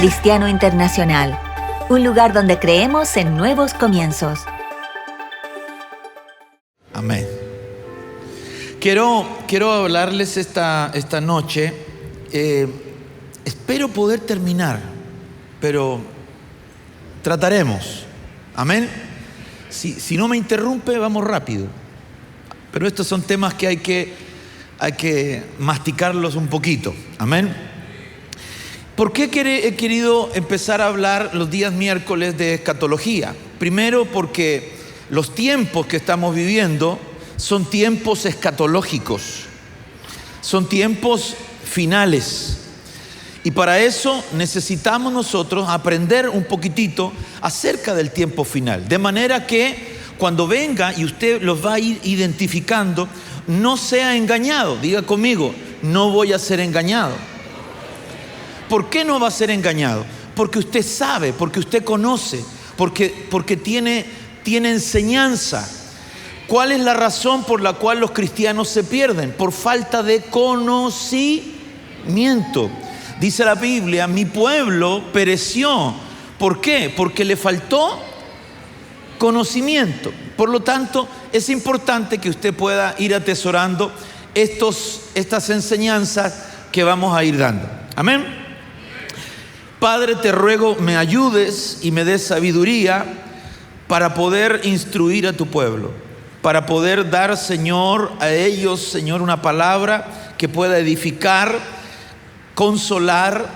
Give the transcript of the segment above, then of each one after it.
Cristiano Internacional, un lugar donde creemos en nuevos comienzos. Amén. Quiero hablarles esta noche. Espero poder terminar, pero trataremos. Amén. Si no me interrumpe, vamos rápido. Pero estos son temas que hay que masticarlos un poquito. Amén. ¿Por qué he querido empezar a hablar los días miércoles de escatología? Primero, porque los tiempos que estamos viviendo son tiempos escatológicos, son tiempos finales. Y para eso necesitamos nosotros aprender un poquitito acerca del tiempo final. De manera que cuando venga y usted los va a ir identificando, no sea engañado. Diga conmigo, no voy a ser engañado. ¿Por qué no va a ser engañado? Porque usted sabe, porque usted conoce, porque tiene enseñanza. ¿Cuál es la razón por la cual los cristianos se pierden? Por falta de conocimiento. Dice la Biblia, mi pueblo pereció. ¿Por qué? Porque le faltó conocimiento. Por lo tanto, es importante que usted pueda ir atesorando estas enseñanzas que vamos a ir dando. Amén. Padre, te ruego me ayudes y me des sabiduría para poder instruir a tu pueblo, para poder dar, Señor, a ellos, Señor, una palabra que pueda edificar, consolar,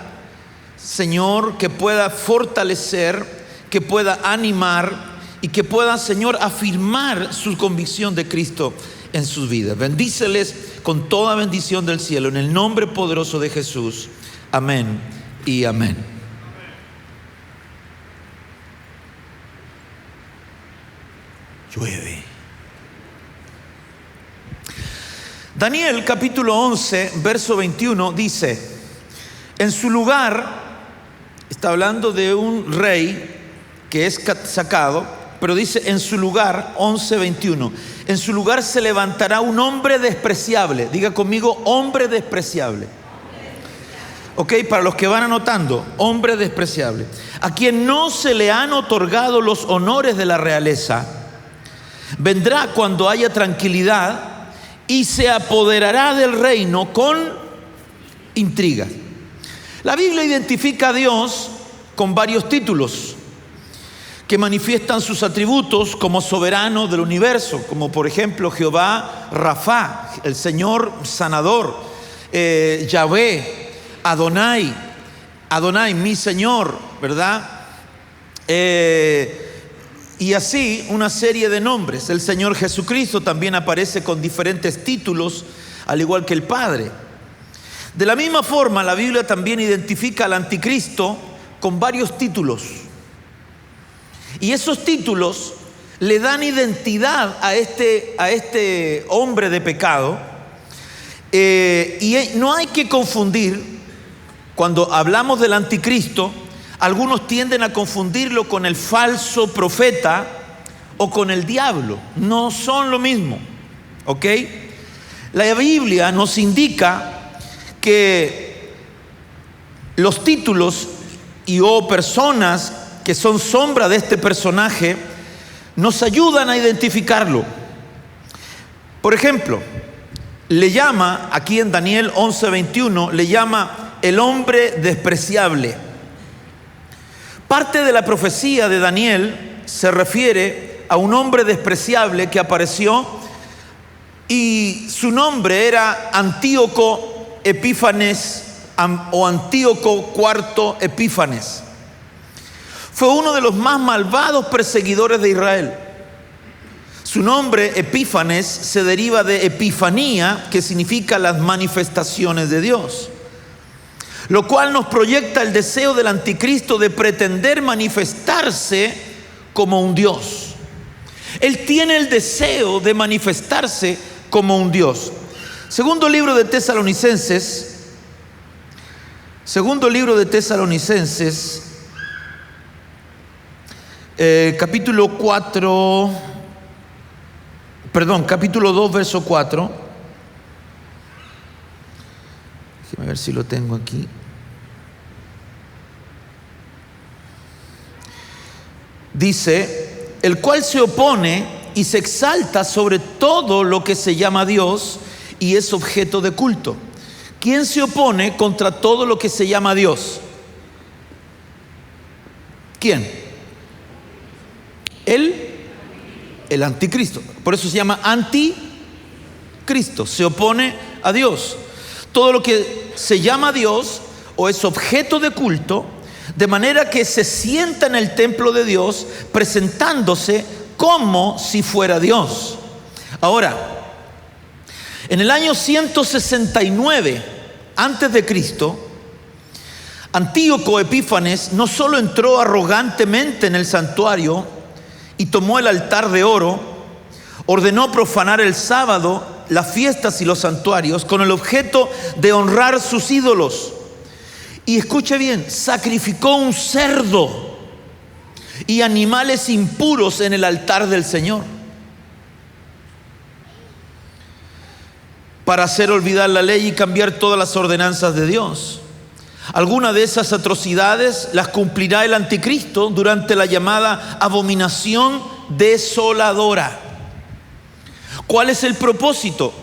Señor, que pueda fortalecer, que pueda animar y que pueda, Señor, afirmar su convicción de Cristo en sus vidas. Bendíceles con toda bendición del cielo, en el nombre poderoso de Jesús. Amén y amén. Llueve. Daniel capítulo 11, verso 21 dice, en su lugar, está hablando de un rey que es sacado, pero dice en su lugar, 11:21, en su lugar se levantará un hombre despreciable. Diga conmigo, hombre despreciable. Ok, para los que van anotando, hombre despreciable, a quien no se le han otorgado los honores de la realeza, vendrá cuando haya tranquilidad y se apoderará del reino con intriga. La Biblia identifica a Dios con varios títulos que manifiestan sus atributos como soberano del universo, como por ejemplo Jehová Rafa, el Señor sanador, Yahvé, Adonai, mi Señor, ¿verdad? Y así una serie de nombres. El Señor Jesucristo también aparece con diferentes títulos, al igual que el Padre. De la misma forma, la Biblia también identifica al anticristo con varios títulos. Y esos títulos le dan identidad a este hombre de pecado. Y no hay que confundir, cuando hablamos del anticristo, algunos tienden a confundirlo con el falso profeta o con el diablo. No son lo mismo, ¿ok? La Biblia nos indica que los títulos o personas que son sombra de este personaje nos ayudan a identificarlo. Por ejemplo, le llama, aquí en Daniel 11:21, le llama el hombre despreciable. Parte de la profecía de Daniel se refiere a un hombre despreciable que apareció y su nombre era Antíoco Epífanes o Antíoco IV Epífanes. Fue uno de los más malvados perseguidores de Israel. Su nombre Epífanes se deriva de Epifanía, que significa las manifestaciones de Dios, lo cual nos proyecta el deseo del anticristo de pretender manifestarse como un Dios. Él tiene el deseo de manifestarse como un Dios. Segundo libro de Tesalonicenses, capítulo 2, verso 4. Déjeme ver si lo tengo aquí. dice, el cual se opone y se exalta sobre todo lo que se llama Dios y es objeto de culto. ¿Quién se opone contra todo lo que se llama Dios? ¿Quién? El anticristo. Por eso se llama anticristo. Se opone a Dios. Todo lo que se llama Dios o es objeto de culto, de manera que se sienta en el templo de Dios presentándose como si fuera Dios. Ahora, en el año 169 antes de Cristo, Antíoco Epífanes no solo entró arrogantemente en el santuario y tomó el altar de oro, ordenó profanar el sábado, las fiestas y los santuarios con el objeto de honrar sus ídolos. Y escuche bien, sacrificó un cerdo y animales impuros en el altar del Señor para hacer olvidar la ley y cambiar todas las ordenanzas de Dios. Algunas de esas atrocidades las cumplirá el anticristo durante la llamada abominación desoladora. ¿Cuál es el propósito?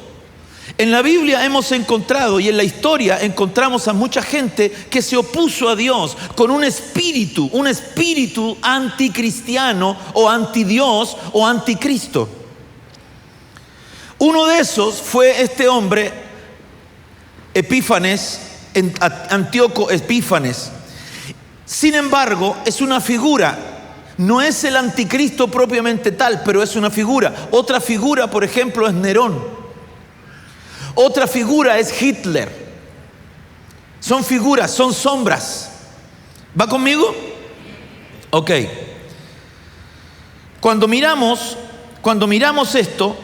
En la Biblia hemos encontrado y en la historia encontramos a mucha gente que se opuso a Dios con un espíritu anticristiano o antidios o anticristo. Uno de esos fue este hombre Epífanes, Antíoco Epífanes. Sin embargo, es una figura, no es el anticristo propiamente tal, pero es una figura. Otra figura, por ejemplo, es Nerón. Otra figura es Hitler. Son figuras, son sombras. ¿Va conmigo? Ok. Cuando miramos esto,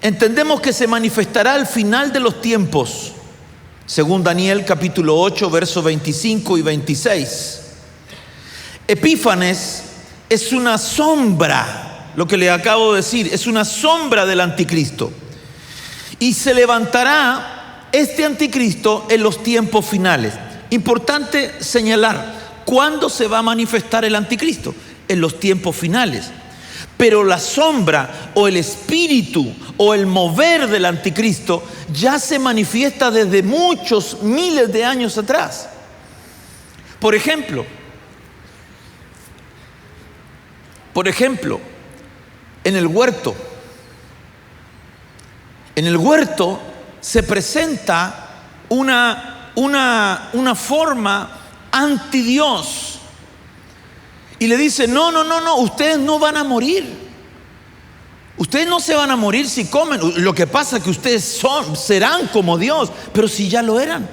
entendemos que se manifestará al final de los tiempos, según Daniel capítulo 8, versos 25 y 26. Epífanes es una sombra, lo que le acabo de decir, es una sombra del anticristo. Y se levantará este anticristo en los tiempos finales. Importante señalar, ¿cuándo se va a manifestar el anticristo? En los tiempos finales. Pero la sombra o el espíritu o el mover del anticristo ya se manifiesta desde muchos miles de años atrás. Por ejemplo, en el huerto. En el huerto se presenta una forma antidios. Y le dice, no, ustedes no van a morir. Ustedes no se van a morir si comen. Lo que pasa es que ustedes serán como Dios, pero si ya lo eran.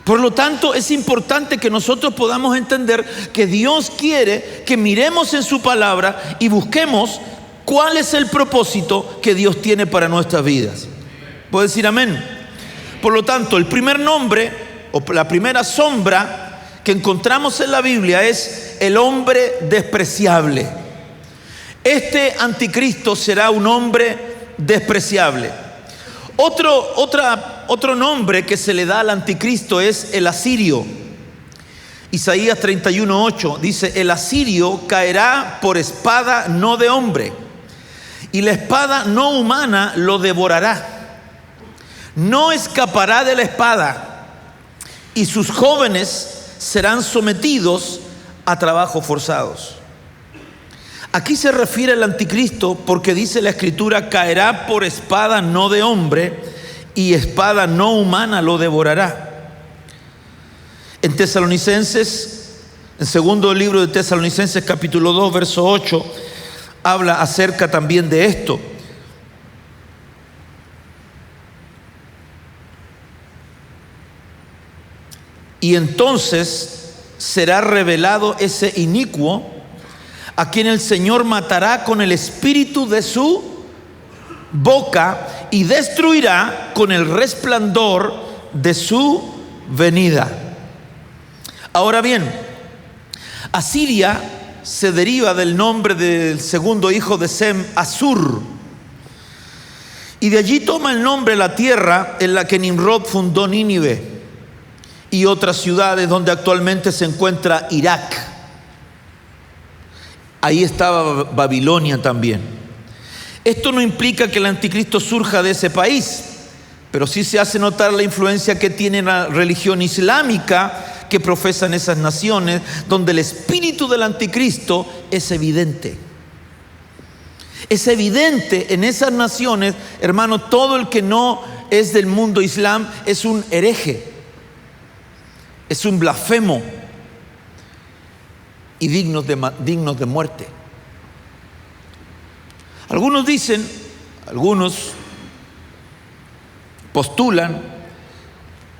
Por lo tanto, es importante que nosotros podamos entender que Dios quiere que miremos en su palabra y busquemos cuál es el propósito que Dios tiene para nuestras vidas. ¿Puedo decir amén? Por lo tanto, el primer nombre o la primera sombra que encontramos en la Biblia es el hombre despreciable. Este anticristo será un hombre despreciable. Otro nombre que se le da al anticristo es el asirio. Isaías 31:8 dice, el asirio caerá por espada no de hombre, y la espada no humana lo devorará. No escapará de la espada, y sus jóvenes serán sometidos a trabajos forzados. Aquí se refiere al anticristo porque dice la escritura, caerá por espada no de hombre y espada no humana lo devorará. En Tesalonicenses, en segundo libro de Tesalonicenses capítulo 2 verso 8, habla acerca también de esto. Y entonces será revelado ese inicuo a quien el Señor matará con el espíritu de su boca y destruirá con el resplandor de su venida. Ahora bien, Asiria se deriva del nombre del segundo hijo de Sem, Asur, y de allí toma el nombre la tierra en la que Nimrod fundó Nínive y otras ciudades donde actualmente se encuentra Irak. Ahí estaba Babilonia también. Esto no implica que el anticristo surja de ese país, pero sí se hace notar la influencia que tiene la religión islámica que profesan esas naciones, donde el espíritu del anticristo es evidente. Es evidente en esas naciones, hermano, todo el que no es del mundo islam es un hereje, es un blasfemo y dignos de muerte. Algunos dicen, algunos postulan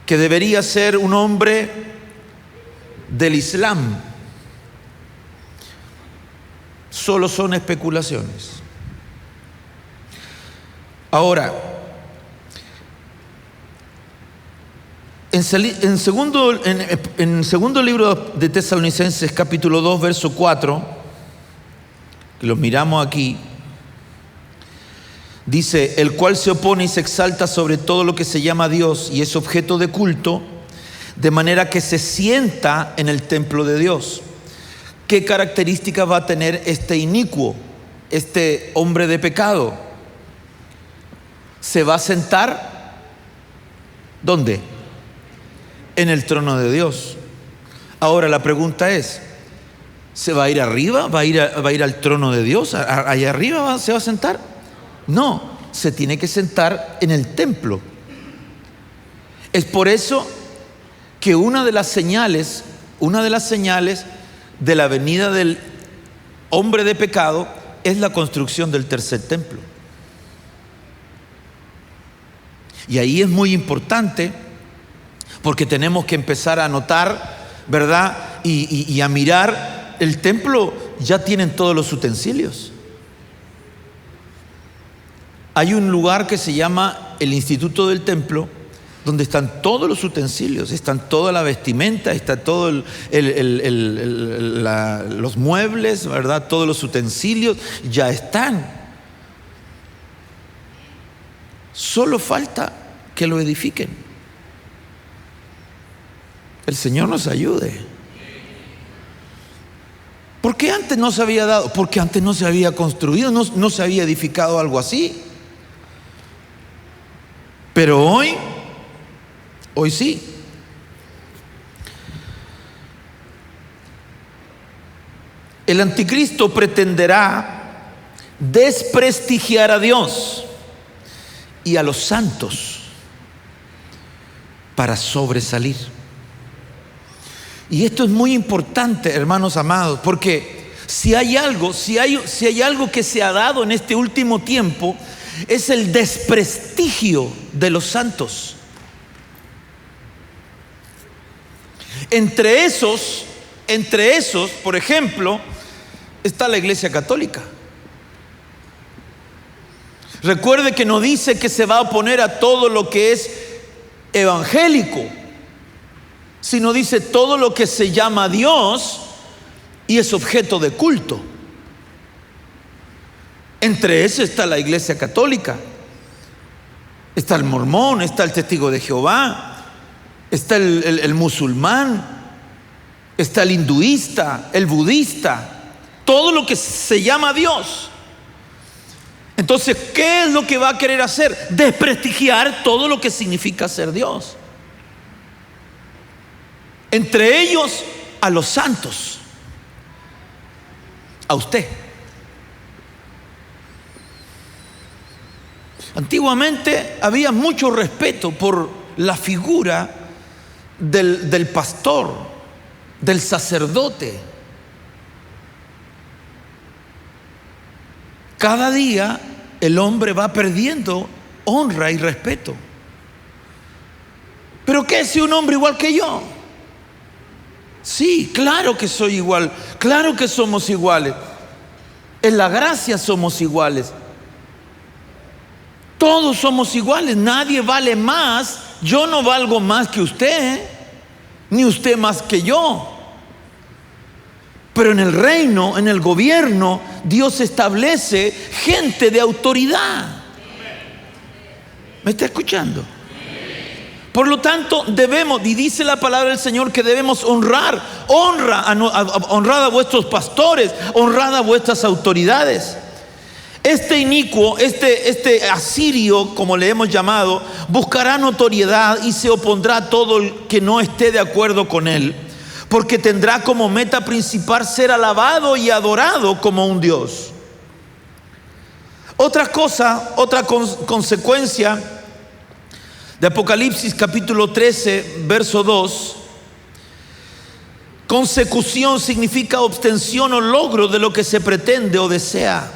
que debería ser un hombre del Islam. Solo son especulaciones. Ahora, en segundo libro de Tesalonicenses, capítulo 2, verso 4, que lo miramos aquí, dice: el cual se opone y se exalta sobre todo lo que se llama Dios y es objeto de culto, de manera que se sienta en el templo de Dios. ¿Qué características va a tener este inicuo, este hombre de pecado? Se va a sentar, ¿dónde? En el trono de Dios. Ahora la pregunta es, ¿se va a ir arriba? ¿Va a ir al trono de Dios? ¿Allá arriba se va a sentar? No, se tiene que sentar en el templo. Es por eso que una de las señales de la venida del hombre de pecado es la construcción del tercer templo. Y ahí es muy importante, porque tenemos que empezar a notar, ¿verdad? Y a mirar, el templo ya tienen todos los utensilios. Hay un lugar que se llama el Instituto del Templo, donde están todos los utensilios, están toda la vestimenta, está todo los muebles, ¿verdad? Todos los utensilios ya están. Solo falta que lo edifiquen. El Señor nos ayude. ¿Por qué antes no se había dado? Porque antes no se había construido, no se había edificado algo así. Pero hoy sí. El anticristo pretenderá desprestigiar a Dios y a los santos para sobresalir. Y esto es muy importante, hermanos amados, porque si hay algo que se ha dado en este último tiempo, es el desprestigio de los santos. Entre esos, por ejemplo, está la Iglesia Católica. Recuerde que no dice que se va a oponer a todo lo que es evangélico, sino dice todo lo que se llama Dios y es objeto de culto. Entre eso está la Iglesia Católica, está el mormón, está el testigo de Jehová, está el musulmán, está el hinduista, el budista, todo lo que se llama Dios. Entonces, ¿qué es lo que va a querer hacer? Desprestigiar todo lo que significa ser Dios. Entre ellos, a los santos, a usted. Antiguamente había mucho respeto por la figura del pastor, del sacerdote. Cada día el hombre va perdiendo honra y respeto. ¿Pero qué si un hombre igual que yo? Sí, claro que soy igual, claro que somos iguales. En la gracia somos iguales. Todos somos iguales, nadie vale más. Yo no valgo más que usted, ni usted más que yo. Pero en el reino, en el gobierno, Dios establece gente de autoridad. ¿Me está escuchando? Por lo tanto, debemos, y dice la palabra del Señor que debemos honrad a vuestros pastores, honrad a vuestras autoridades. Este inicuo, este asirio, como le hemos llamado, buscará notoriedad y se opondrá a todo el que no esté de acuerdo con él, porque tendrá como meta principal ser alabado y adorado como un Dios. Otra consecuencia de Apocalipsis capítulo 13, verso 2. Consecución significa obtención o logro de lo que se pretende o desea.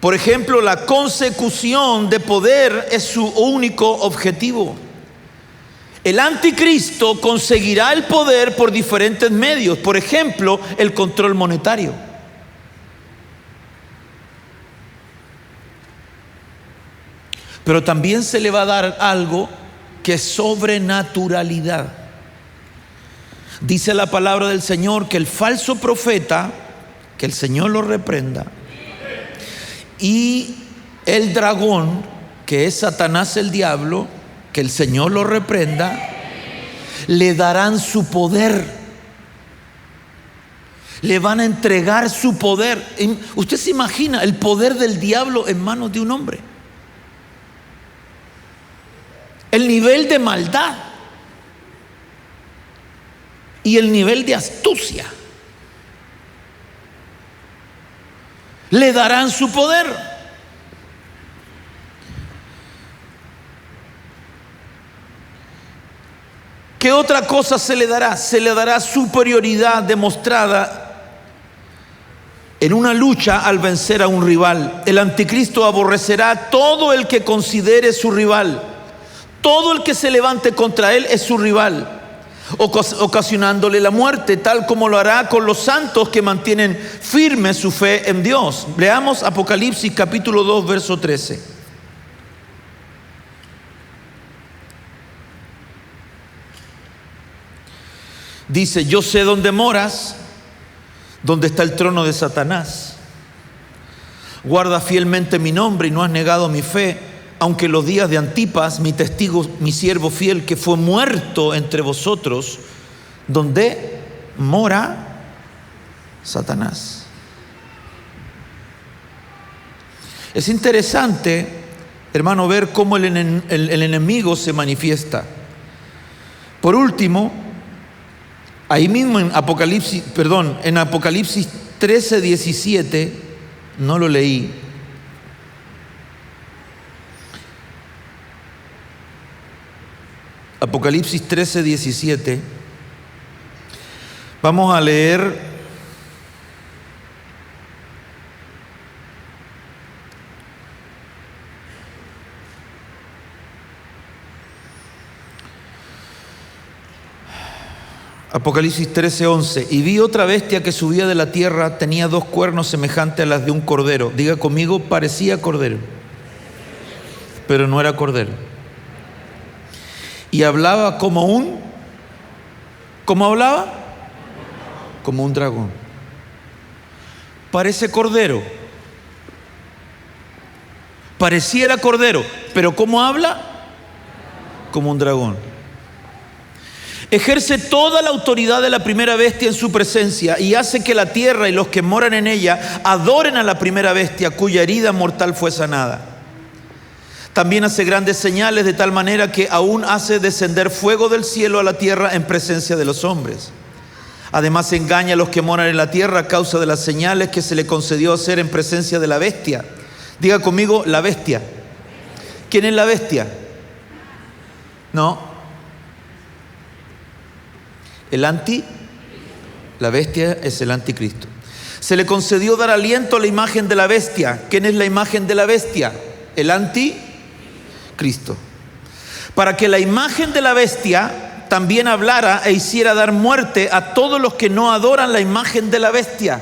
Por ejemplo, la consecución de poder es su único objetivo. El anticristo conseguirá el poder por diferentes medios. Por ejemplo, el control monetario. Pero también se le va a dar algo que es sobrenaturalidad. Dice la palabra del Señor que el falso profeta, que el Señor lo reprenda, y el dragón, que es Satanás el diablo, que el Señor lo reprenda, le darán su poder. Le van a entregar su poder. ¿Usted se imagina el poder del diablo en manos de un hombre? El nivel de maldad y el nivel de astucia. Le darán su poder. ¿Qué otra cosa se le dará? Se le dará superioridad demostrada en una lucha al vencer a un rival. El anticristo aborrecerá a todo el que considere su rival. Todo el que se levante contra él es su rival, ocasionándole la muerte, tal como lo hará con los santos que mantienen firme su fe en Dios. Leamos Apocalipsis capítulo 2, verso 13. Dice: yo sé dónde moras, donde está el trono de Satanás. Guarda fielmente mi nombre y no has negado mi fe, aunque los días de Antipas, mi testigo, mi siervo fiel, que fue muerto entre vosotros, donde mora Satanás. Es interesante, hermano, ver cómo el enemigo se manifiesta. Por último, ahí mismo en Apocalipsis 13, 17, no lo leí. Apocalipsis 13, 17. Vamos a leer Apocalipsis 13, 11. Y vi otra bestia que subía de la tierra, tenía 2 cuernos semejantes a las de un cordero. Diga conmigo, parecía cordero, pero no era cordero. Y hablaba ¿cómo hablaba? Como un dragón. Parece cordero. Pareciera cordero, pero ¿cómo habla? Como un dragón. Ejerce toda la autoridad de la primera bestia en su presencia y hace que la tierra y los que moran en ella adoren a la primera bestia, cuya herida mortal fue sanada. También hace grandes señales, de tal manera que aún hace descender fuego del cielo a la tierra en presencia de los hombres. Además engaña a los que moran en la tierra a causa de las señales que se le concedió hacer en presencia de la bestia. Diga conmigo, la bestia. ¿Quién es la bestia? No. La bestia es el anticristo. Se le concedió dar aliento a la imagen de la bestia. ¿Quién es la imagen de la bestia? El anticristo. Para que la imagen de la bestia también hablara e hiciera dar muerte a todos los que no adoran la imagen de la bestia.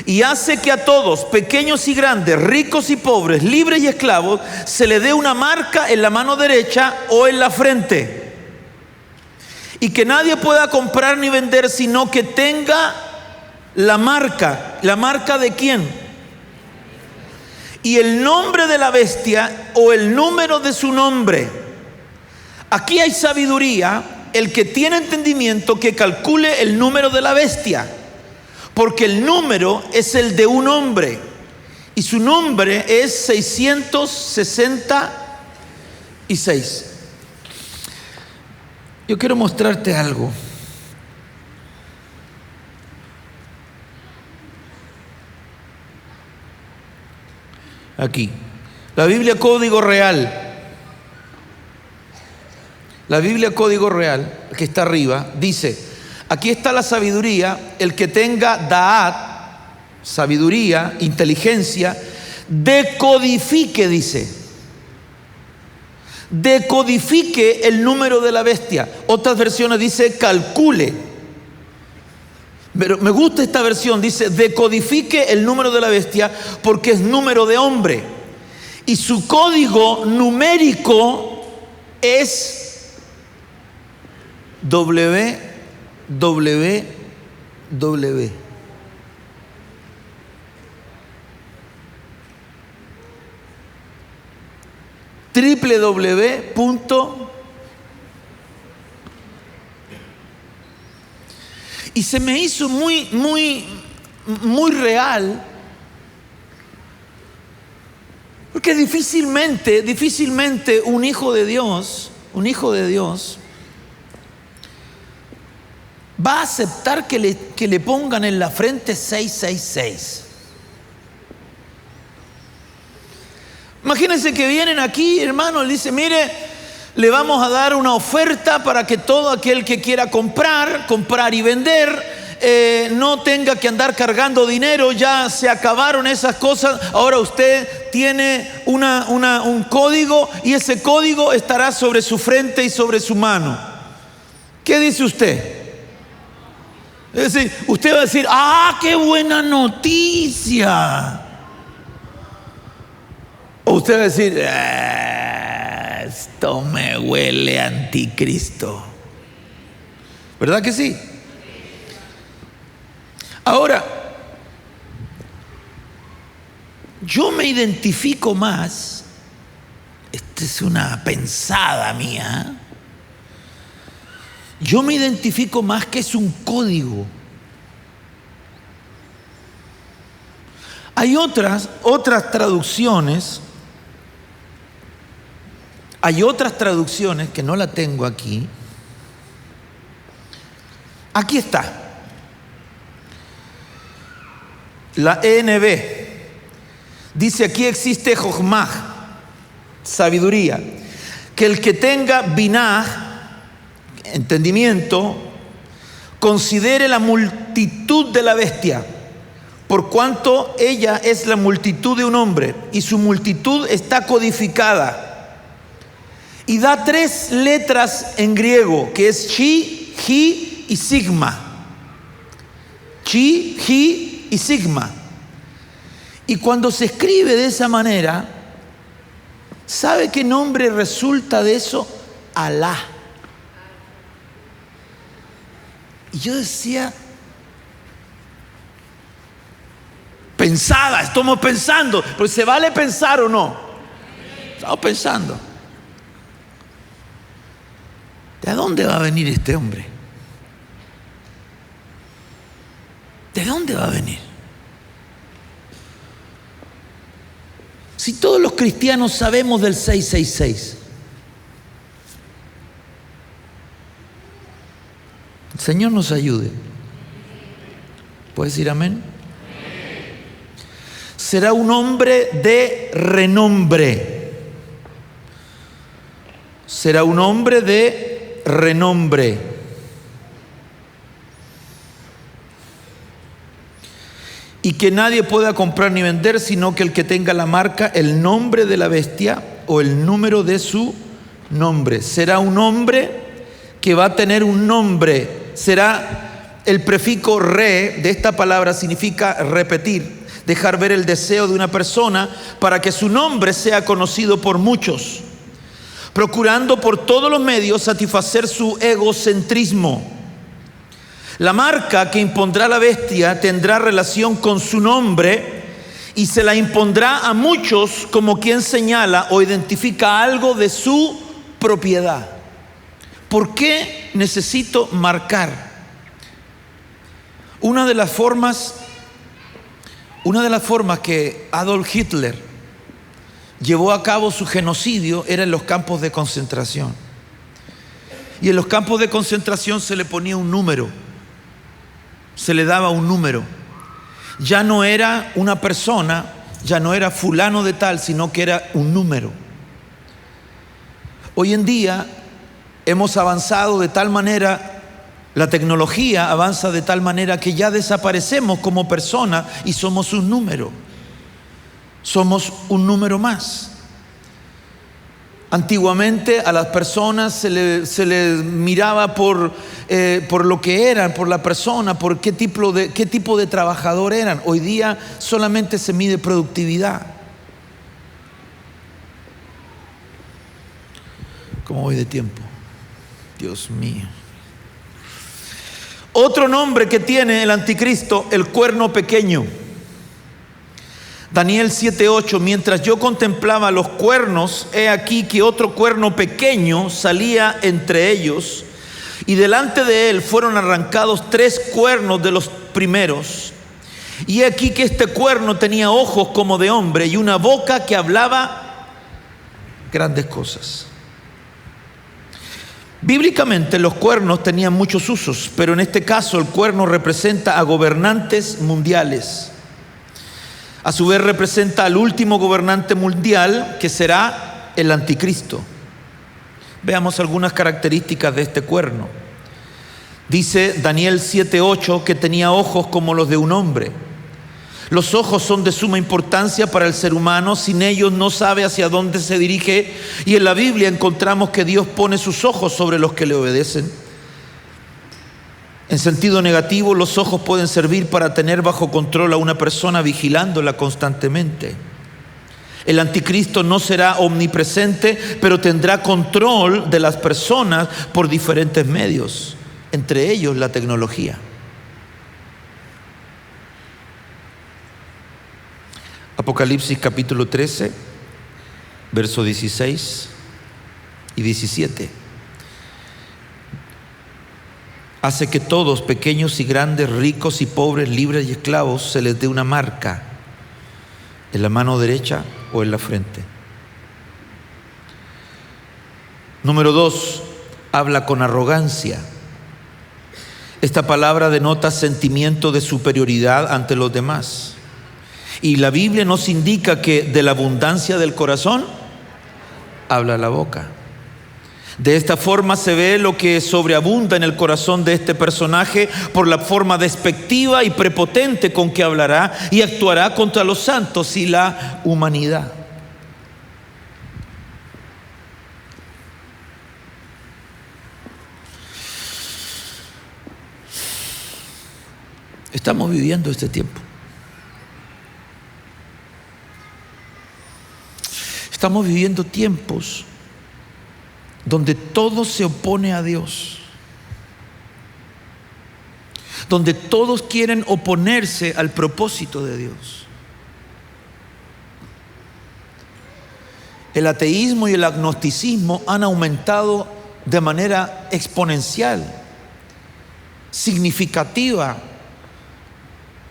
Y hace que a todos, pequeños y grandes, ricos y pobres, libres y esclavos, se le dé una marca en la mano derecha o en la frente. Y que nadie pueda comprar ni vender sino que tenga la marca. ¿La marca de quién? Y el nombre de la bestia o el número de su nombre. Aquí hay sabiduría, el que tiene entendimiento que calcule el número de la bestia, porque el número es el de un hombre y su nombre es 666. Yo quiero mostrarte algo. Aquí, la Biblia Código Real. La Biblia Código Real, que está arriba, dice: aquí está la sabiduría, el que tenga Da'at, sabiduría, inteligencia, decodifique, dice. Decodifique el número de la bestia. Otras versiones dice calcule. Pero me gusta esta versión, dice decodifique el número de la bestia porque es número de hombre. Y su código numérico es WWW. www. Y se me hizo muy real, porque difícilmente un hijo de Dios va a aceptar que le pongan en la frente 666. Imagínense que vienen aquí, hermanos, le dicen: mire, le vamos a dar una oferta para que todo aquel que quiera comprar y vender, no tenga que andar cargando dinero. Ya se acabaron esas cosas. Ahora usted tiene un código y ese código estará sobre su frente y sobre su mano. ¿Qué dice usted? Es decir, usted va a decir: ¡ah, qué buena noticia! O usted va a decir: esto me huele a anticristo. ¿Verdad que sí? Ahora, yo me identifico más, esta es una pensada mía, yo me identifico más que es un código. Hay otras traducciones. Hay otras traducciones que no la tengo aquí. Aquí está. La ENV dice: aquí existe Jochmah, sabiduría, que el que tenga Binah, entendimiento, considere la multitud de la bestia, por cuanto ella es la multitud de un hombre y su multitud está codificada. Y da 3 letras en griego, que es chi, ji y sigma. Chi, ji y sigma. Y cuando se escribe de esa manera, ¿sabe qué nombre resulta de eso? Alá. Y yo decía, pensada, estamos pensando, pues ¿se vale pensar o no? Estamos pensando. ¿De dónde va a venir este hombre? ¿De dónde va a venir? Si todos los cristianos sabemos del 666. El Señor nos ayude. ¿Puedes decir amén? Será un hombre de renombre. Será un hombre de renombre. Y que nadie pueda comprar ni vender, sino que el que tenga la marca, el nombre de la bestia o el número de su nombre. Será un hombre que va a tener un nombre. Será el prefijo re de esta palabra, significa repetir, dejar ver el deseo de una persona para que su nombre sea conocido por muchos, procurando por todos los medios satisfacer su egocentrismo. La marca que impondrá la bestia tendrá relación con su nombre y se la impondrá a muchos como quien señala o identifica algo de su propiedad. ¿Por qué necesito marcar? Una de las formas que Adolf Hitler llevó a cabo su genocidio era en los campos de concentración. Y en los campos de concentración se le ponía un número, se le daba un número. Ya no era una persona, ya no era fulano de tal, sino que era un número. Hoy en día hemos avanzado de tal manera, la tecnología avanza de tal manera que ya desaparecemos como personas y somos un número. Somos un número más. Antiguamente a las personas se les miraba por lo que eran, por la persona, por qué tipo de trabajador eran. Hoy día solamente se mide productividad. ¿Cómo voy de tiempo? Dios mío. Otro nombre que tiene el anticristo, el cuerno pequeño. Daniel 7:8, mientras yo contemplaba los cuernos, he aquí que otro cuerno pequeño salía entre ellos, y delante de él fueron arrancados 3 cuernos de los primeros. Y he aquí que este cuerno tenía ojos como de hombre y una boca que hablaba grandes cosas. Bíblicamente los cuernos tenían muchos usos, pero en este caso el cuerno representa a gobernantes mundiales. A su vez representa al último gobernante mundial, que será el anticristo. Veamos algunas características de este cuerno. Dice Daniel 7:8 que tenía ojos como los de un hombre. Los ojos son de suma importancia para el ser humano, sin ellos no sabe hacia dónde se dirige, y en la Biblia encontramos que Dios pone sus ojos sobre los que le obedecen. En sentido negativo, los ojos pueden servir para tener bajo control a una persona, vigilándola constantemente. El anticristo no será omnipresente, pero tendrá control de las personas por diferentes medios, entre ellos la tecnología. Apocalipsis capítulo 13, versos 16 y 17. Hace que todos, pequeños y grandes, ricos y pobres, libres y esclavos, se les dé una marca en la mano derecha o en la frente. Número 2, habla con arrogancia. Esta palabra denota sentimiento de superioridad ante los demás. Y la Biblia nos indica que de la abundancia del corazón habla la boca. De esta forma se ve lo que sobreabunda en el corazón de este personaje por la forma despectiva y prepotente con que hablará y actuará contra los santos y la humanidad. Estamos viviendo este tiempo. Estamos viviendo tiempos donde todo se opone a Dios, donde todos quieren oponerse al propósito de Dios. El ateísmo y el agnosticismo han aumentado de manera exponencial, significativa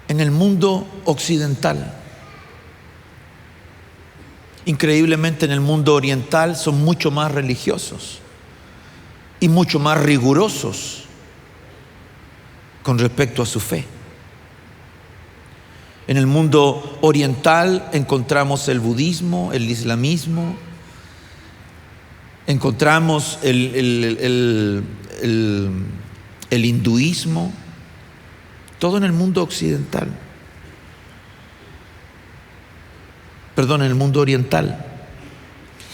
en el mundo occidental. Increíblemente en el mundo oriental son mucho más religiosos y mucho más rigurosos con respecto a su fe. En el mundo oriental encontramos el budismo, el islamismo, encontramos el hinduismo, todo en el mundo occidental. En el mundo oriental.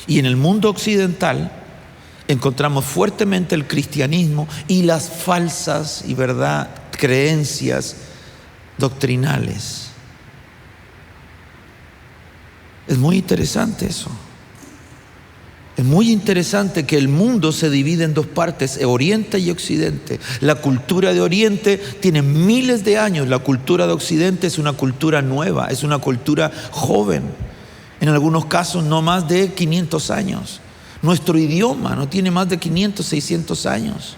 Y en el mundo occidental encontramos fuertemente el cristianismo y las falsas y creencias doctrinales. Es muy interesante eso. Es muy interesante que el mundo se divide en dos partes, Oriente y Occidente. La cultura de Oriente tiene miles de años, la cultura de Occidente es una cultura nueva, es una cultura joven. En algunos casos no más de 500 años. Nuestro idioma no tiene más de 500, 600 años.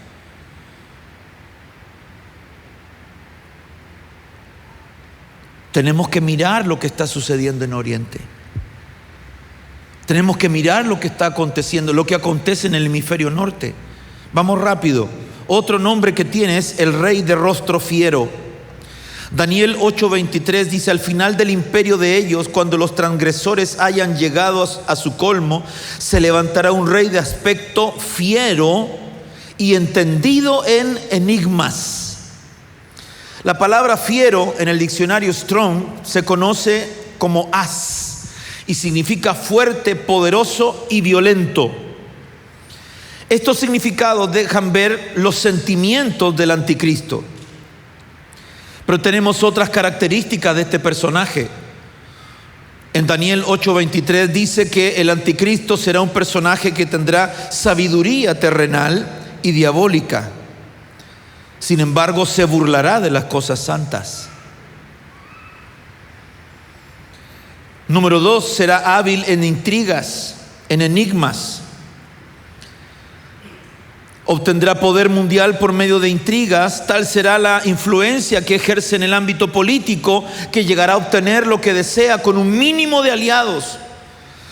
Tenemos que mirar lo que está sucediendo en Oriente. Tenemos que mirar lo que está aconteciendo, lo que acontece en el hemisferio norte. Vamos rápido. Otro nombre que tiene es el rey de rostro fiero. Daniel 8:23 dice: al final del imperio de ellos, cuando los transgresores hayan llegado a su colmo, se levantará un rey de aspecto fiero y entendido en enigmas. La palabra fiero en el diccionario Strong se conoce como as y significa fuerte, poderoso y violento. Estos significados dejan ver los sentimientos del anticristo. Pero tenemos otras características de este personaje. En Daniel 8:23 dice que el anticristo será un personaje que tendrá sabiduría terrenal y diabólica. Sin embargo, se burlará de las cosas santas. Número 2, será hábil en intrigas, en enigmas. Obtendrá poder mundial por medio de intrigas. Tal será la influencia que ejerce en el ámbito político, que llegará a obtener lo que desea con un mínimo de aliados.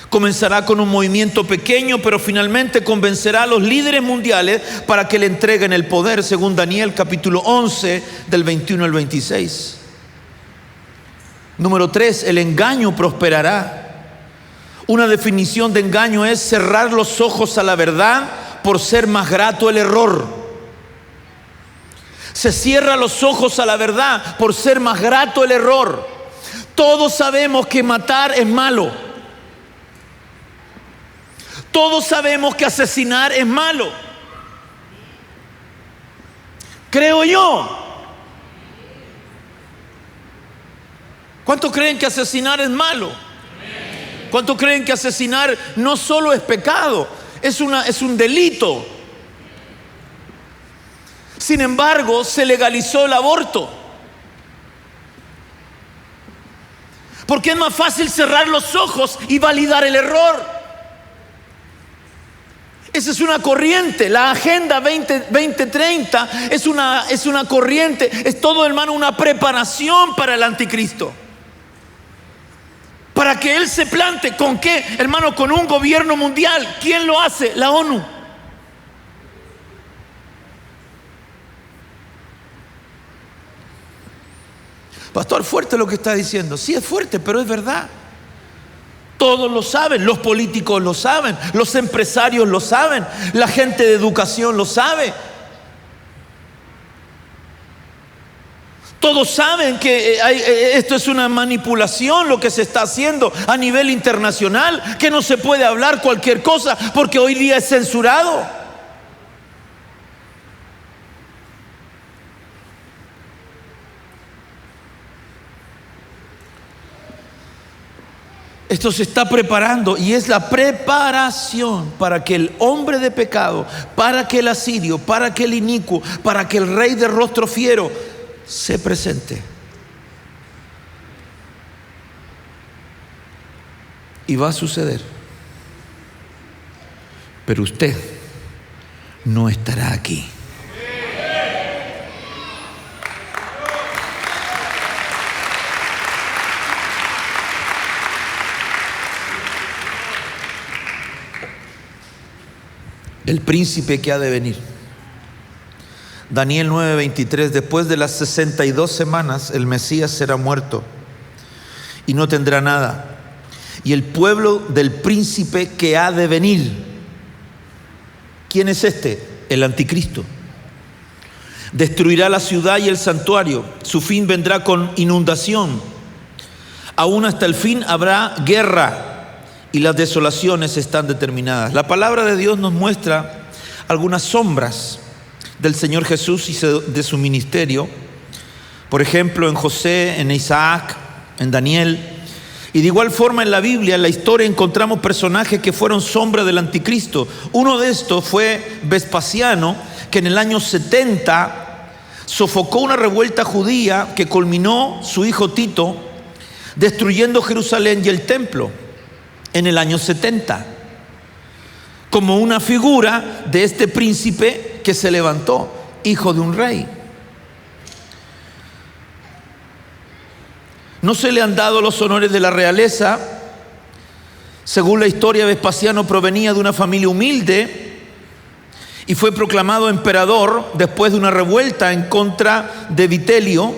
Comenzará con un movimiento pequeño, pero finalmente convencerá a los líderes mundiales para que le entreguen el poder, según Daniel capítulo 11, del 21 al 26. Número 3, el engaño prosperará. Una definición de engaño es cerrar los ojos a la verdad por ser más grato el error. Se cierra los ojos a la verdad por ser más grato el error. Todos sabemos que matar es malo. Todos sabemos que asesinar es malo. Creo yo. ¿Cuántos creen que asesinar es malo? ¿Cuántos creen que asesinar no solo es pecado? Es un delito. Sin embargo, se legalizó el aborto. Porque es más fácil cerrar los ojos y validar el error. Esa es una corriente. La Agenda 2030 es una corriente. Es todo, hermano, una preparación para el anticristo. Para que él se plante. ¿Con qué? Hermano, con un gobierno mundial. ¿Quién lo hace? La ONU. Pastor, fuerte lo que está diciendo. Sí, es fuerte, pero es verdad. Todos lo saben, los políticos lo saben, los empresarios lo saben, la gente de educación lo sabe. Todos saben que esto es una manipulación lo que se está haciendo a nivel internacional, que no se puede hablar cualquier cosa porque hoy día es censurado. Esto se está preparando y es la preparación para que el hombre de pecado, para que el asirio, para que el inicuo, para que el rey de rostro fiero se presente. Y va a suceder. Pero usted no estará aquí. El príncipe que ha de venir. Daniel 9:23, después de las 62 semanas el Mesías será muerto y no tendrá nada. Y el pueblo del príncipe que ha de venir. ¿Quién es este? El anticristo. Destruirá la ciudad y el santuario. Su fin vendrá con inundación. Aún hasta el fin habrá guerra y las desolaciones están determinadas. La palabra de Dios nos muestra algunas sombras del Señor Jesús y de su ministerio. Por ejemplo, en José, en Isaac, en Daniel. Y de igual forma en la Biblia, en la historia, encontramos personajes que fueron sombra del anticristo. Uno de estos fue Vespasiano, que en el año 70 sofocó una revuelta judía que culminó su hijo Tito destruyendo Jerusalén y el templo en el año 70. como una figura de este príncipe que se levantó, hijo de un rey. No se le han dado los honores de la realeza. Según la historia, Vespasiano provenía de una familia humilde y fue proclamado emperador después de una revuelta en contra de Vitelio.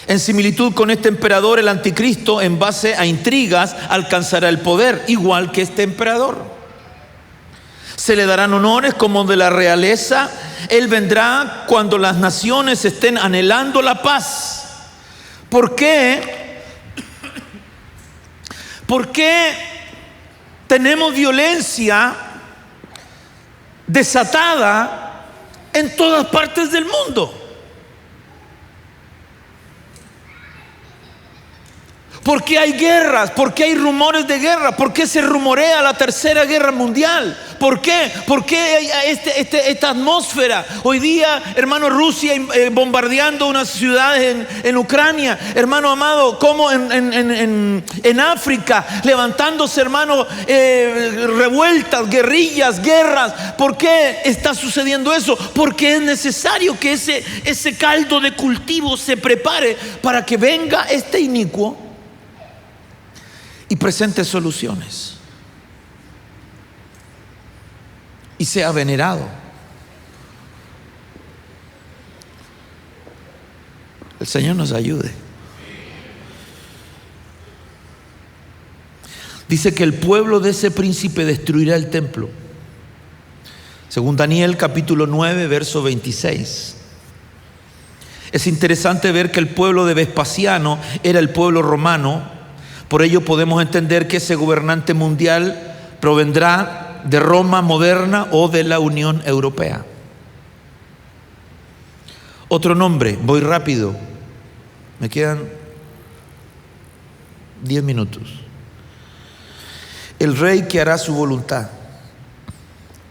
En similitud con este emperador, el anticristo, en base a intrigas, alcanzará el poder, igual que este emperador. Se le darán honores como de la realeza. Él vendrá cuando las naciones estén anhelando la paz. ¿Por qué? ¿Por qué tenemos violencia desatada en todas partes del mundo? ¿Por qué hay guerras? ¿Por qué hay rumores de guerra? ¿Por qué se rumorea la tercera guerra mundial? ¿Por qué? ¿Por qué hay esta atmósfera? Hoy día, hermano, Rusia bombardeando unas ciudades en Ucrania. Hermano amado, como en África, levantándose, hermano, revueltas, guerrillas, guerras. ¿Por qué está sucediendo eso? Porque es necesario que ese caldo de cultivo se prepare para que venga este inicuo y presente soluciones y sea venerado. El Señor nos ayude. Dice que el pueblo de ese príncipe destruirá el templo, según Daniel capítulo 9 verso 26. Es interesante ver que el pueblo de Vespasiano era el pueblo romano. Por ello podemos entender que ese gobernante mundial provendrá de Roma moderna o de la Unión Europea. Otro nombre, voy rápido, me quedan 10 minutos. El rey que hará su voluntad.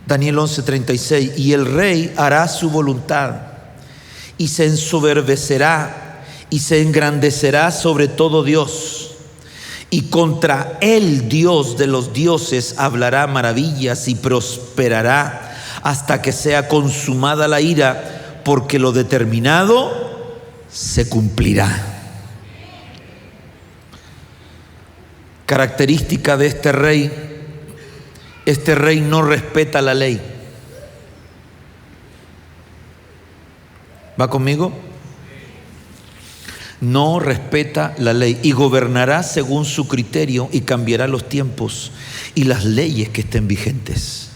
Daniel 11:36. Y el rey hará su voluntad y se ensoberbecerá y se engrandecerá sobre todo Dios. Y contra el Dios de los dioses hablará maravillas y prosperará hasta que sea consumada la ira, porque lo determinado se cumplirá. Característica de este rey no respeta la ley. ¿Va conmigo? No respeta la ley y gobernará según su criterio y cambiará los tiempos y las leyes que estén vigentes.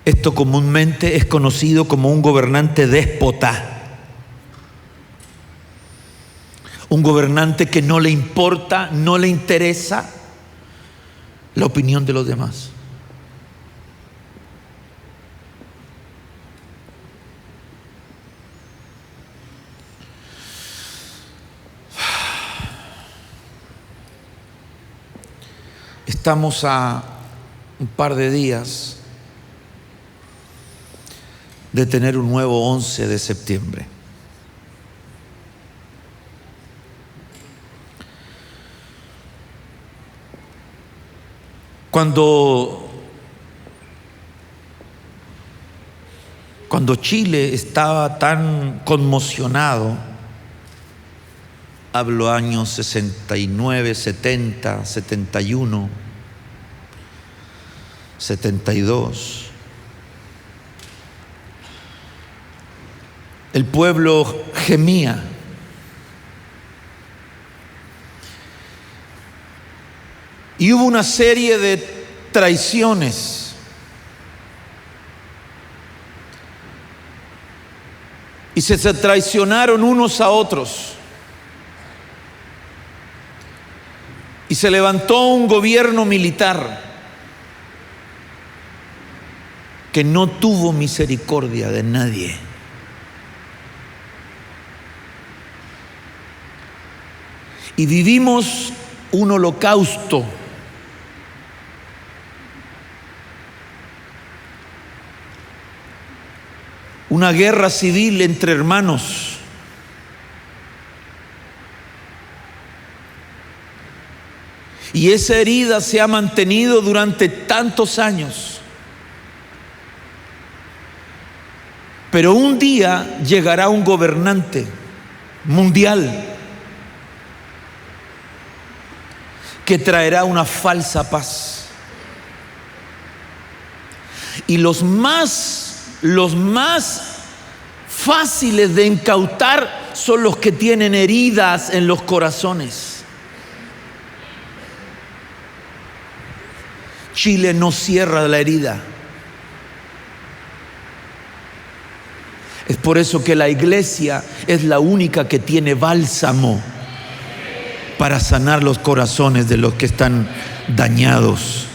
Esto comúnmente es conocido como un gobernante déspota, un gobernante que no le importa, no le interesa la opinión de los demás. Estamos a un par de días de tener un nuevo 11 de septiembre. Cuando Chile estaba tan conmocionado, hablo años 69, 70, 71, 72. El pueblo gemía. Y hubo una serie de traiciones. Y se traicionaron unos a otros. Y se levantó un gobierno militar que no tuvo misericordia de nadie. Y vivimos un holocausto. Una guerra civil entre hermanos. Y Y esa herida se ha mantenido durante tantos años. Pero un día llegará un gobernante mundial que traerá una falsa paz. Y los más fáciles de incautar son los que tienen heridas en los corazones. Chile no cierra la herida. Es por eso que la iglesia es la única que tiene bálsamo para sanar los corazones de los que están dañados.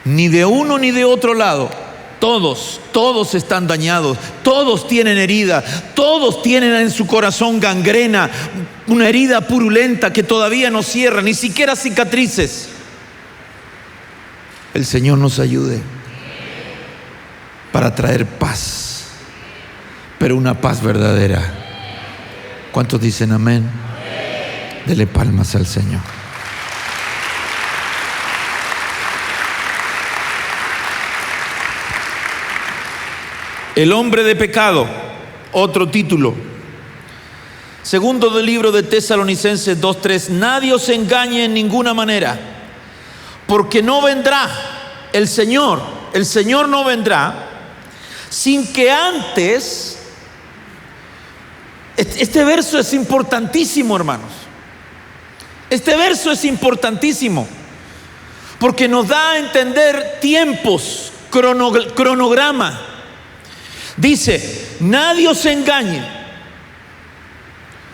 Ni de uno ni de otro lado. Todos están dañados. Todos tienen herida. Todos tienen en su corazón gangrena. Una herida purulenta que todavía no cierra, ni siquiera cicatrices. El Señor nos ayude para traer paz, pero una paz verdadera. ¿Cuántos dicen amén? Dele palmas al Señor. El hombre de pecado, otro título. Segundo del libro de Tesalonicenses 2:3. Nadie os engañe en ninguna manera, porque no vendrá el Señor no vendrá sin que antes. Este verso es importantísimo, hermanos. Este verso es importantísimo porque nos da a entender tiempos, cronograma. Dice, nadie os engañe.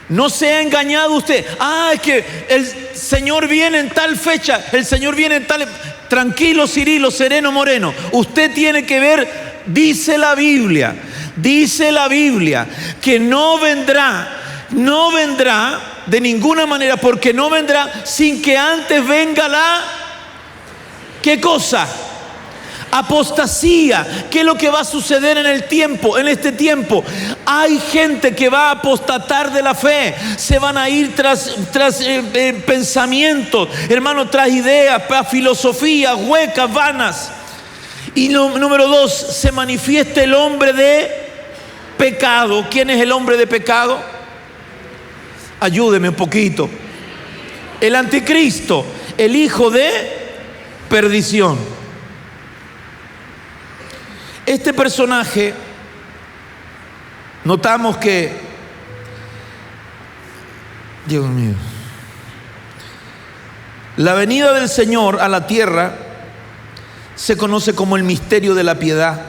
No sea engañado usted. Es que el Señor viene en tal fecha, el Señor viene en tal. Tranquilo, Cirilo, sereno, moreno. Usted tiene que ver, dice la Biblia, que no vendrá de ninguna manera, porque no vendrá sin que antes venga ¿qué cosa? Apostasía. ¿Qué es lo que va a suceder en este tiempo? Hay gente que va a apostatar de la fe. Se van a ir tras pensamientos, hermano, tras ideas, filosofías huecas, vanas. Y número 2, se manifiesta el hombre de pecado. ¿Quién es el hombre de pecado? Ayúdeme un poquito. El anticristo, el hijo de perdición. Este personaje, notamos que, Dios mío, la venida del Señor a la tierra se conoce como el misterio de la piedad.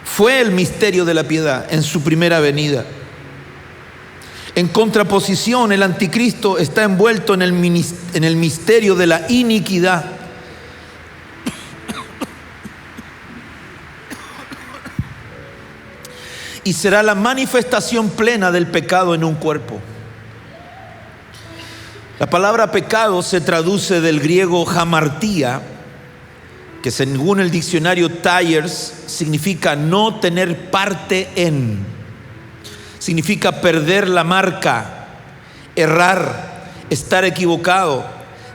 Fue el misterio de la piedad en su primera venida. En contraposición, el anticristo está envuelto en el misterio de la iniquidad. Y será la manifestación plena del pecado en un cuerpo. La palabra pecado se traduce del griego hamartía, que según el diccionario Tyers significa no tener parte en. Significa perder la marca, errar, estar equivocado,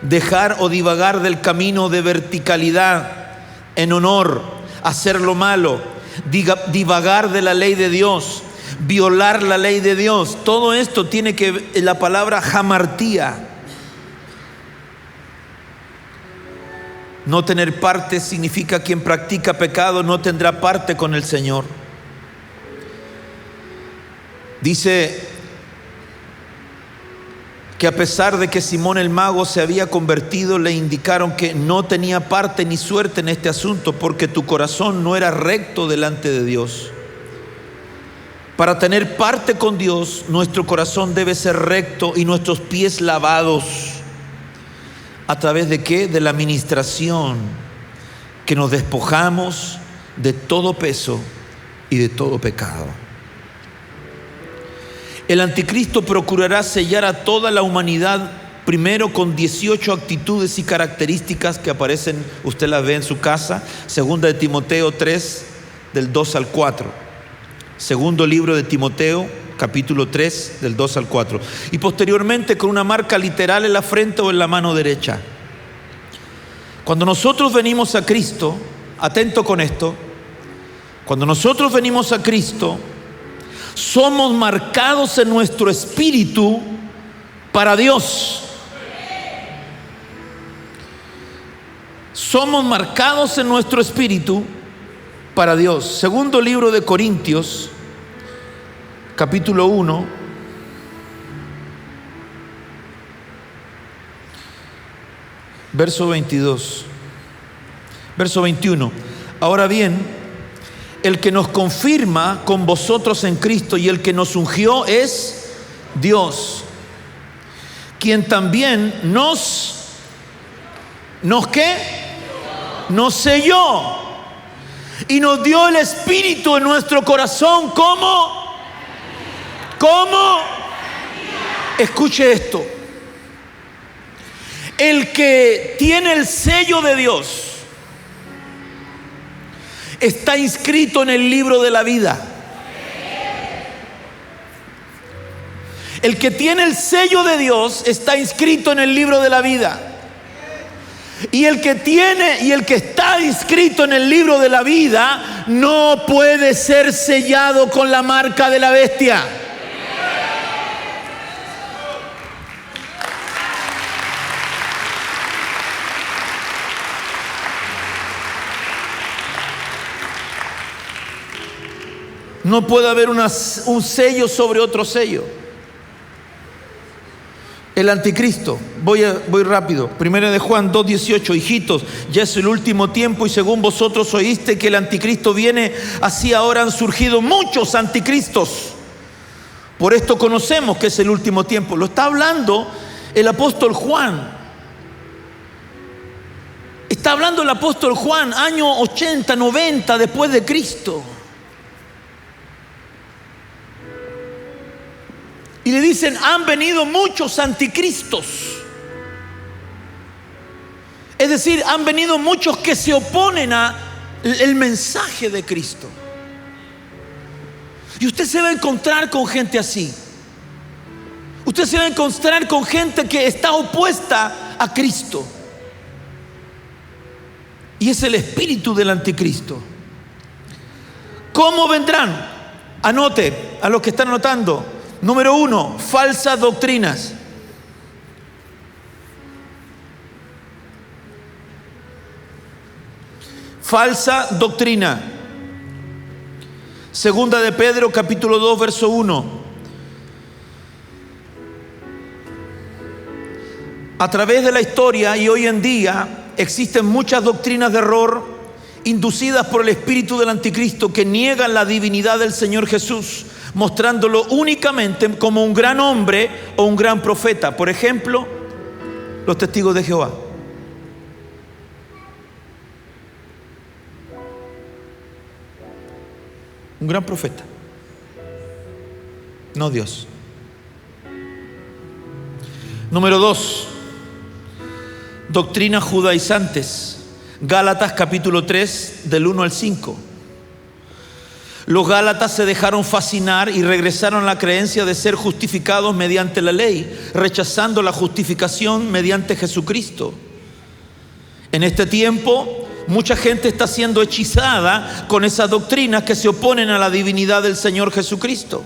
dejar o divagar del camino de verticalidad en honor, hacer lo malo, divagar de la ley de Dios, violar la ley de Dios. Todo esto tiene que ver la palabra hamartía. No tener parte significa quien practica pecado no tendrá parte con el Señor. Dice que a pesar de que Simón el mago se había convertido, le indicaron que no tenía parte ni suerte en este asunto porque tu corazón no era recto delante de Dios. Para tener parte con Dios, nuestro corazón debe ser recto y nuestros pies lavados. ¿A través de qué? De la ministración, que nos despojamos de todo peso y de todo pecado. El anticristo procurará sellar a toda la humanidad, primero con 18 actitudes y características que aparecen, usted las ve en su casa, segunda de Timoteo 3, del 2 al 4. Segundo libro de Timoteo, capítulo 3, del 2 al 4. Y posteriormente con una marca literal en la frente o en la mano derecha. Cuando nosotros venimos a Cristo, atento con esto, cuando nosotros venimos a Cristo, somos marcados en nuestro espíritu para Dios. Somos marcados en nuestro espíritu para Dios. Segundo libro de Corintios, capítulo 1, verso 22, verso 21. Ahora bien, el que nos confirma con vosotros en Cristo y el que nos ungió es Dios, quien también ¿nos qué? Nos selló y nos dio el Espíritu en nuestro corazón. ¿Cómo? Escuche esto. El que tiene el sello de Dios está inscrito en el libro de la vida. El que tiene el sello de Dios está inscrito en el libro de la vida. Y el que está inscrito en el libro de la vida no puede ser sellado con la marca de la bestia. No puede haber un sello sobre otro sello. El anticristo, voy rápido. Primera de Juan 2:18, hijitos, ya es el último tiempo y según vosotros oíste que el anticristo viene, así ahora han surgido muchos anticristos. Por esto conocemos que es el último tiempo. Lo está hablando el apóstol Juan. Está hablando el apóstol Juan, año 80, 90 después de Cristo. Y le dicen, han venido muchos anticristos. Es decir, han venido muchos que se oponen al mensaje de Cristo. Y usted se va a encontrar con gente así. Usted se va a encontrar con gente que está opuesta a Cristo. Y es el espíritu del anticristo. ¿Cómo vendrán? Anote, a los que están anotando. Número 1, falsas doctrinas. Falsa doctrina. Segunda de Pedro, capítulo 2, verso 1. A través de la historia y hoy en día existen muchas doctrinas de error inducidas por el espíritu del anticristo que niegan la divinidad del Señor Jesús, mostrándolo únicamente como un gran hombre o un gran profeta. Por ejemplo, los testigos de Jehová. Un gran profeta, no Dios. Número 2, doctrinas judaizantes. Gálatas capítulo 3, del 1 al 5. Los gálatas se dejaron fascinar y regresaron a la creencia de ser justificados mediante la ley, rechazando la justificación mediante Jesucristo. En este tiempo, mucha gente está siendo hechizada con esas doctrinas que se oponen a la divinidad del Señor Jesucristo.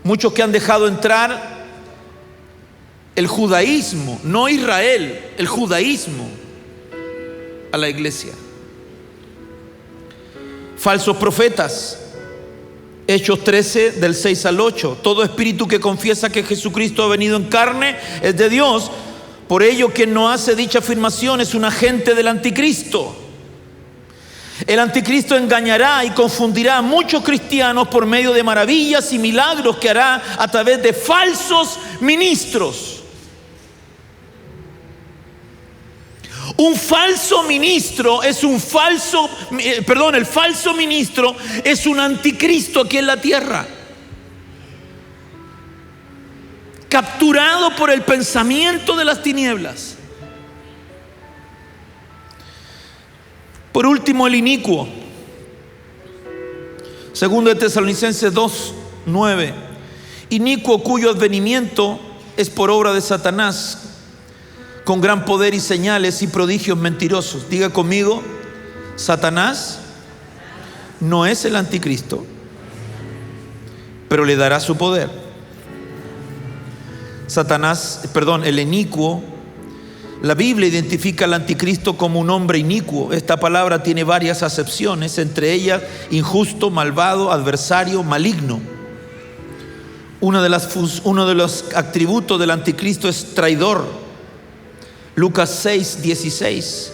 Muchos que han dejado entrar el judaísmo, no Israel, el judaísmo a la iglesia. Falsos profetas. Hechos 13 del 6 al 8. Todo espíritu que confiesa que Jesucristo ha venido en carne es de Dios. Por ello, quien no hace dicha afirmación es un agente del anticristo. El anticristo engañará y confundirá a muchos cristianos por medio de maravillas y milagros que hará a través de falsos ministros. Un falso ministro es el falso ministro es un anticristo aquí en la tierra. Capturado por el pensamiento de las tinieblas. Por último, el inicuo. Segundo de Tesalonicenses 2:9. Inicuo cuyo advenimiento es por obra de Satanás, con gran poder y señales y prodigios mentirosos. Diga conmigo, Satanás no es el anticristo, pero le dará su poder. El inicuo, la Biblia identifica al anticristo como un hombre inicuo. Esta palabra tiene varias acepciones, entre ellas injusto, malvado, adversario, maligno. Uno de los atributos del anticristo es traidor. Lucas 6:16.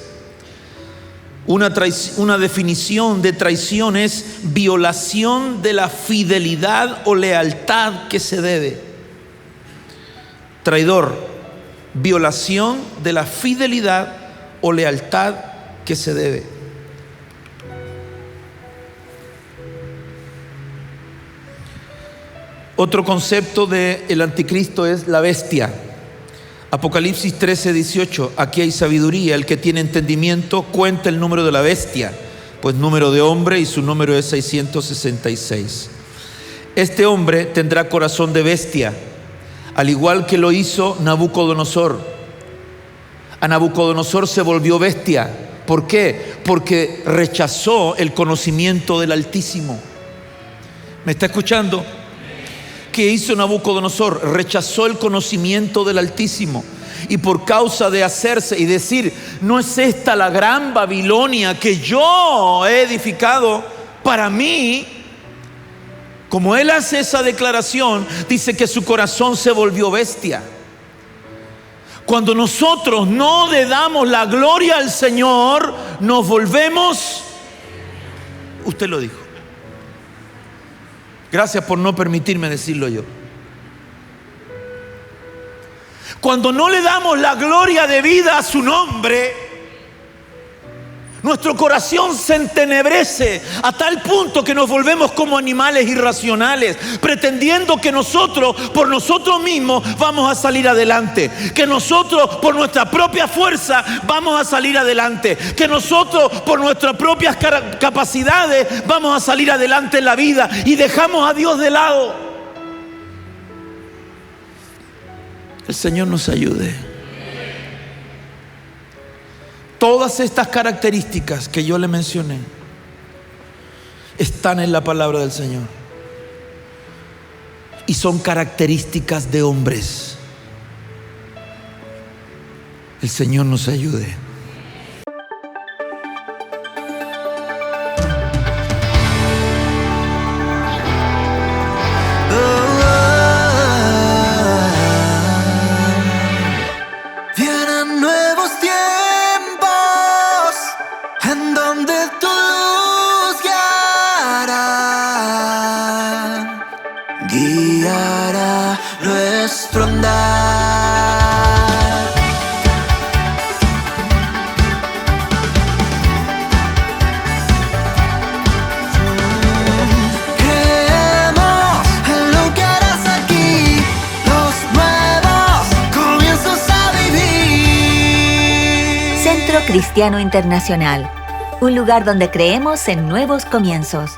Una definición de traición es violación de la fidelidad o lealtad que se debe. Traidor, violación de la fidelidad o lealtad que se debe. Otro concepto del anticristo es la bestia. Apocalipsis 13:18. Aquí hay sabiduría. El que tiene entendimiento cuenta el número de la bestia, pues número de hombre y su número es 666. Este hombre tendrá corazón de bestia, al igual que lo hizo Nabucodonosor. A Nabucodonosor se volvió bestia. ¿Por qué? Porque rechazó el conocimiento del Altísimo. ¿Me está escuchando? ¿Qué hizo Nabucodonosor? Rechazó el conocimiento del Altísimo. Y por causa de hacerse y decir, no es esta la gran Babilonia que yo he edificado para mí, como él hace esa declaración, dice que su corazón se volvió bestia. Cuando nosotros no le damos la gloria al Señor, nos volvemos, usted lo dijo. Gracias por no permitirme decirlo yo. Cuando no le damos la gloria de vida a su nombre, nuestro corazón se entenebrece a tal punto que nos volvemos como animales irracionales, pretendiendo que nosotros, por nosotros mismos, vamos a salir adelante. Que nosotros, por nuestra propia fuerza, vamos a salir adelante. Que nosotros, por nuestras propias capacidades, vamos a salir adelante en la vida. Y dejamos a Dios de lado. El Señor nos ayude. Todas estas características que yo le mencioné están en la palabra del Señor y son características de hombres. El Señor nos ayude. Vienen nuevos tiempos en donde tu luz guiará nuestro andar. Creemos en lo que harás aquí, los nuevos comienzos a vivir. Centro Cristiano Internacional, un lugar donde creemos en nuevos comienzos.